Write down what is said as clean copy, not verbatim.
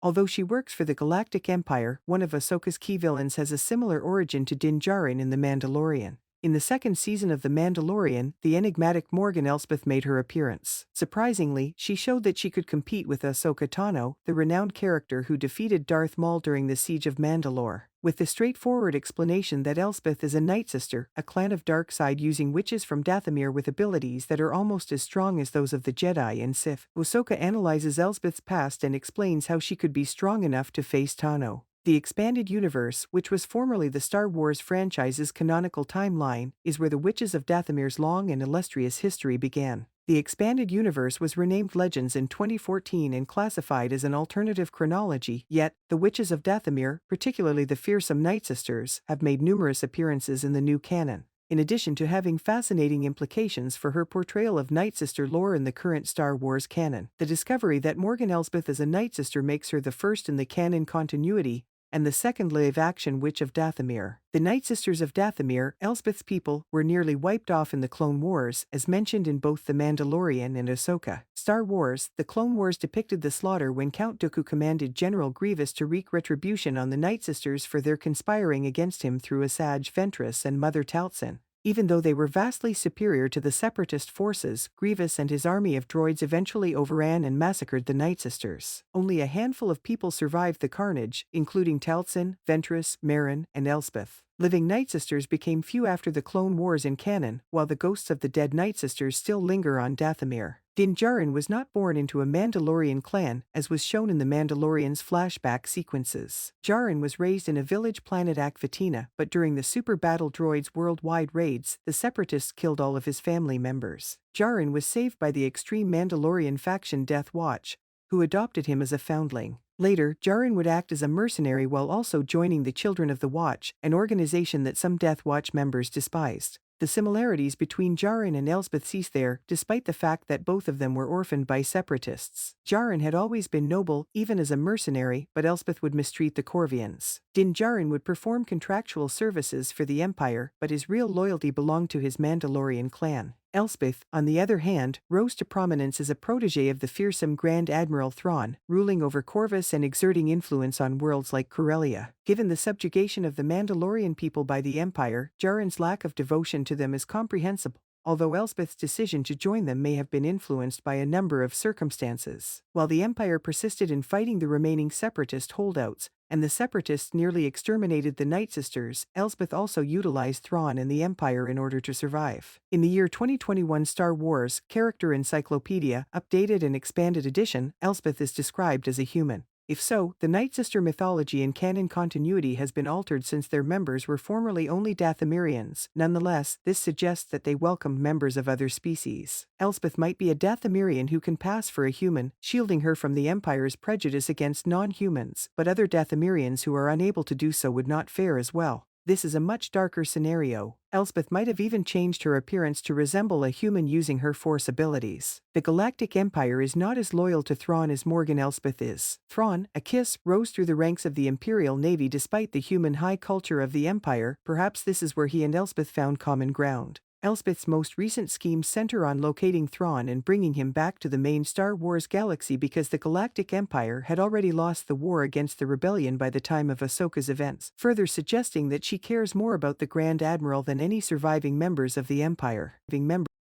Although she works for the Galactic Empire, one of Ahsoka's key villains has a similar origin to Din Djarin in The Mandalorian. In the second season of The Mandalorian, the enigmatic Morgan Elsbeth made her appearance. Surprisingly, she showed that she could compete with Ahsoka Tano, the renowned character who defeated Darth Maul during the Siege of Mandalore. With the straightforward explanation that Elsbeth is a Night Sister, a clan of dark side using witches from Dathomir with abilities that are almost as strong as those of the Jedi and Sith, Ahsoka analyzes Elsbeth's past and explains how she could be strong enough to face Tano. The expanded universe, which was formerly the Star Wars franchise's canonical timeline, is where the Witches of Dathomir's long and illustrious history began. The expanded universe was renamed Legends in 2014 and classified as an alternative chronology, yet, the Witches of Dathomir, particularly the fearsome Night Sisters, have made numerous appearances in the new canon. In addition to having fascinating implications for her portrayal of Night Sister lore in the current Star Wars canon, the discovery that Morgan Elsbeth is a Night Sister makes her the first in the canon continuity, and the second live-action Witch of Dathomir. The Night Sisters of Dathomir, Elsbeth's people, were nearly wiped off in the Clone Wars, as mentioned in both The Mandalorian and Ahsoka. Star Wars: The Clone Wars depicted the slaughter when Count Dooku commanded General Grievous to wreak retribution on the Night Sisters for their conspiring against him through Asajj Ventress and Mother Talzin. Even though they were vastly superior to the Separatist forces, Grievous and his army of droids eventually overran and massacred the Night Sisters. Only a handful of people survived the carnage, including Talzin, Ventress, Merrin, and Elsbeth. Living Night Sisters became few after the Clone Wars in canon, while the ghosts of the dead Night Sisters still linger on Dathomir. Din Djarin was not born into a Mandalorian clan, as was shown in the Mandalorian's flashback sequences. Djarin was raised in a village planet Akvatina, but during the Super Battle Droids worldwide raids, the Separatists killed all of his family members. Djarin was saved by the extreme Mandalorian faction Death Watch, who adopted him as a foundling. Later, Djarin would act as a mercenary while also joining the Children of the Watch, an organization that some Death Watch members despised. The similarities between Djarin and Elsbeth cease there, despite the fact that both of them were orphaned by Separatists. Djarin had always been noble, even as a mercenary, but Elsbeth would mistreat the Corvians. Din Djarin would perform contractual services for the Empire, but his real loyalty belonged to his Mandalorian clan. Elsbeth, on the other hand, rose to prominence as a protege of the fearsome Grand Admiral Thrawn, ruling over Corvus and exerting influence on worlds like Corellia. Given the subjugation of the Mandalorian people by the Empire, Djarin's lack of devotion to them is comprehensible, although Elsbeth's decision to join them may have been influenced by a number of circumstances. While the Empire persisted in fighting the remaining Separatist holdouts, and the Separatists nearly exterminated the Night Sisters, Elsbeth also utilized Thrawn and the Empire in order to survive. In the year 2021 Star Wars Character Encyclopedia, Updated and Expanded Edition, Elsbeth is described as a human. If so, the Night Sister mythology and canon continuity has been altered since their members were formerly only Dathomirians. Nonetheless, this suggests that they welcomed members of other species. Elsbeth might be a Dathomirian who can pass for a human, shielding her from the Empire's prejudice against non-humans, but other Dathomirians who are unable to do so would not fare as well. This is a much darker scenario. Elsbeth might have even changed her appearance to resemble a human using her Force abilities. The Galactic Empire is not as loyal to Thrawn as Morgan Elsbeth is. Thrawn, a kiss, rose through the ranks of the Imperial Navy despite the human high culture of the Empire. Perhaps this is where he and Elsbeth found common ground. Elsbeth's most recent schemes center on locating Thrawn and bringing him back to the main Star Wars galaxy because the Galactic Empire had already lost the war against the rebellion by the time of Ahsoka's events, further suggesting that she cares more about the Grand Admiral than any surviving members of the Empire.